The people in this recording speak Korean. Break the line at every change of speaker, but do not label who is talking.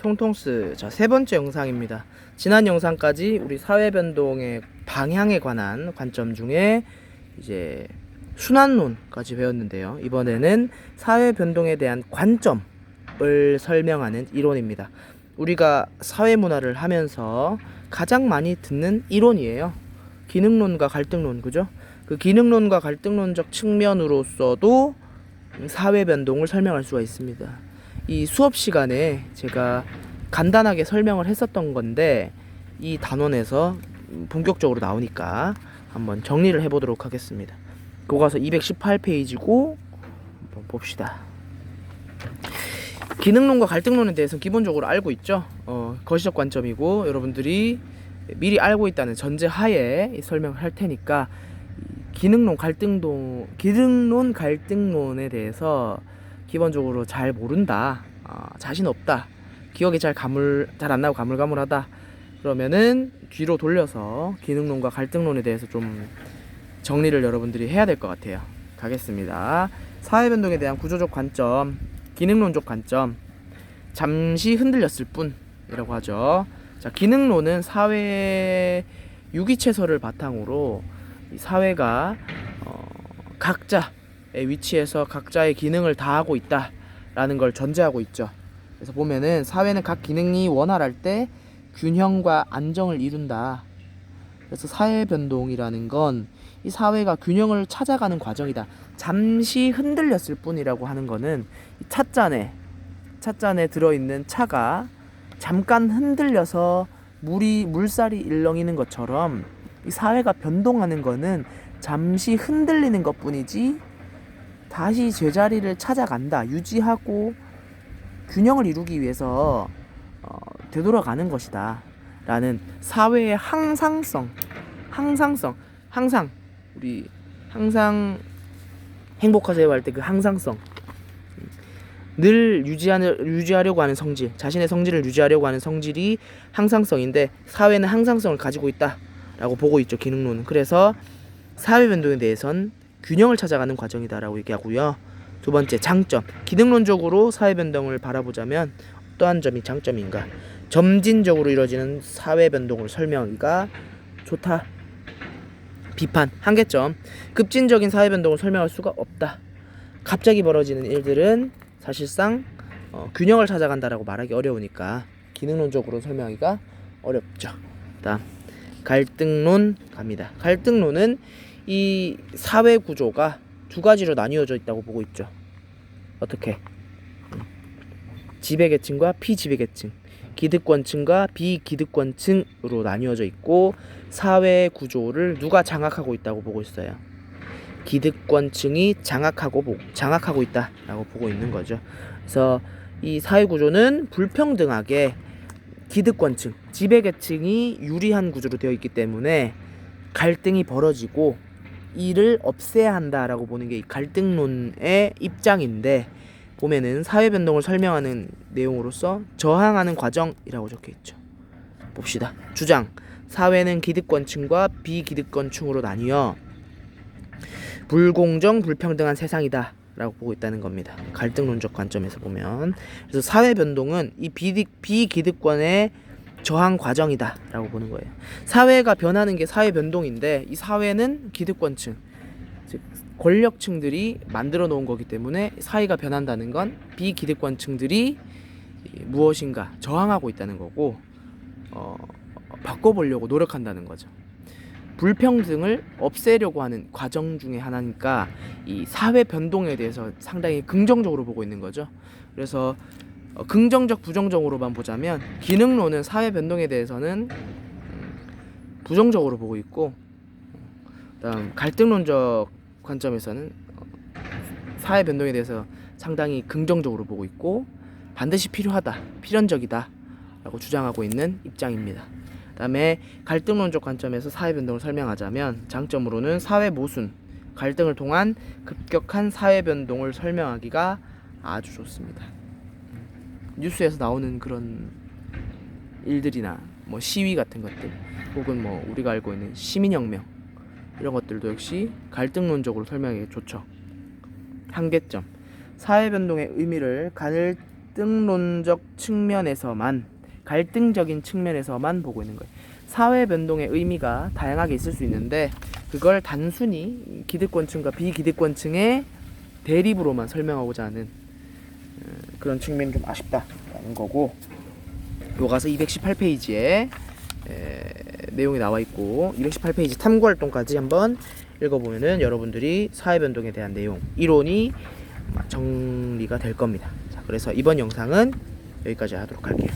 통통스. 자, 세 번째 영상입니다. 지난 영상까지 우리 사회변동의 방향에 관한 관점 중에 이제 순환론까지 배웠는데요. 이번에는 사회변동에 대한 관점을 설명하는 이론입니다. 우리가 사회문화를 하면서 가장 많이 듣는 이론이에요. 기능론과 갈등론, 그죠? 그 기능론과 갈등론적 측면으로서도 사회변동을 설명할 수가 있습니다. 이 수업 시간에 제가 간단하게 설명을 했었던 건데 이 단원에서 본격적으로 나오니까 한번 정리를 해보도록 하겠습니다. 교과서 218페이지고 한번 봅시다. 기능론과 갈등론에 대해서는 기본적으로 알고 있죠. 거시적 관점이고 여러분들이 미리 알고 있다는 전제 하에 설명을 할 테니까 기능론 갈등론에 대해서 기본적으로 잘 모른다, 자신 없다, 기억이 잘 안 나고 가물가물하다, 그러면은 뒤로 돌려서 기능론과 갈등론에 대해서 좀 정리를 여러분들이 해야 될 것 같아요. 가겠습니다. 사회변동에 대한 구조적 관점, 기능론적 관점, 잠시 흔들렸을 뿐이라고 하죠. 자, 기능론은 사회 유기체설을 바탕으로 이 사회가 각자의 위치에서 각자의 기능을 다하고 있다라는 걸 전제하고 있죠. 그래서 보면은 사회는 각 기능이 원활할 때 균형과 안정을 이룬다. 그래서 사회변동이라는 건 이 사회가 균형을 찾아가는 과정이다. 잠시 흔들렸을 뿐이라고 하는 거는 이 찻잔에 들어있는 차가 잠깐 흔들려서 물살이 일렁이는 것처럼 이 사회가 변동하는 거는 잠시 흔들리는 것 뿐이지 다시 제자리를 찾아간다, 유지하고 균형을 이루기 위해서 되돌아가는 것이다 라는 사회의 항상 우리 항상 행복하세요 할 때 그 항상성, 늘 유지하려고 하는 성질, 자신의 성질을 유지하려고 하는 성질이 항상성인데 사회는 항상성을 가지고 있다라고 보고 있죠, 기능론은. 그래서 사회변동에 대해선 균형을 찾아가는 과정이다라고 얘기하고요. 두 번째, 장점. 기능론적으로 사회변동을 바라보자면 어떠한 점이 장점인가? 점진적으로 이루어지는 사회변동을 설명하기가 좋다. 비판. 한계점. 급진적인 사회변동을 설명할 수가 없다. 갑자기 벌어지는 일들은 사실상 균형을 찾아간다라고 말하기 어려우니까 기능론적으로 설명하기가 어렵죠. 다음, 갈등론 갑니다. 갈등론은 이 사회 구조가 두 가지로 나뉘어져 있다고 보고 있죠. 어떻게? 지배계층과 피지배계층, 기득권층과 비기득권층으로 나뉘어져 있고 사회 구조를 누가 장악하고 있다고 보고 있어요? 기득권층이 장악하고 있다라고 보고 있는 거죠. 그래서 이 사회 구조는 불평등하게 기득권층, 지배계층이 유리한 구조로 되어 있기 때문에 갈등이 벌어지고 이를 없애야 한다라고 보는 게 이 갈등론의 입장인데, 보면은 사회변동을 설명하는 내용으로서 저항하는 과정이라고 적혀있죠. 봅시다. 주장. 사회는 기득권층과 비기득권층으로 나뉘어 불공정, 불평등한 세상이다 라고 보고 있다는 겁니다. 갈등론적 관점에서 보면. 그래서 사회변동은 이 비기득권의 저항 과정이다 라고 보는 거예요. 사회가 변하는 게 사회변동인데 이 사회는 기득권층, 즉 권력층들이 만들어 놓은 거기 때문에 사회가 변한다는 건 비기득권층들이 무엇인가 저항하고 있다는 거고 바꿔보려고 노력한다는 거죠. 불평등을 없애려고 하는 과정 중에 하나니까 이 사회 변동에 대해서 상당히 긍정적으로 보고 있는 거죠. 그래서 긍정적 부정적으로만 보자면 기능론은 사회 변동에 대해서는 부정적으로 보고 있고, 그다음 갈등론적 관점에서는 사회 변동에 대해서 상당히 긍정적으로 보고 있고 반드시 필요하다, 필연적이다 라고 주장하고 있는 입장입니다. 그 다음에 갈등론적 관점에서 사회변동을 설명하자면 장점으로는 사회 모순, 갈등을 통한 급격한 사회변동을 설명하기가 아주 좋습니다. 뉴스에서 나오는 그런 일들이나 뭐 시위 같은 것들, 혹은 뭐 우리가 알고 있는 시민혁명, 이런 것들도 역시 갈등론적으로 설명하기 좋죠. 한계점. 사회변동의 의미를 갈등론적 측면에서만, 갈등적인 측면에서만 보고 있는 거예요. 사회 변동의 의미가 다양하게 있을 수 있는데 그걸 단순히 기득권층과 비기득권층의 대립으로만 설명하고자 하는 그런 측면이 좀 아쉽다라는 거고, 요 가서 218페이지에 내용이 나와 있고 218페이지 탐구 활동까지 한번 읽어보면은 여러분들이 사회 변동에 대한 내용, 이론이 정리가 될 겁니다. 자, 그래서 이번 영상은 여기까지 하도록 할게요.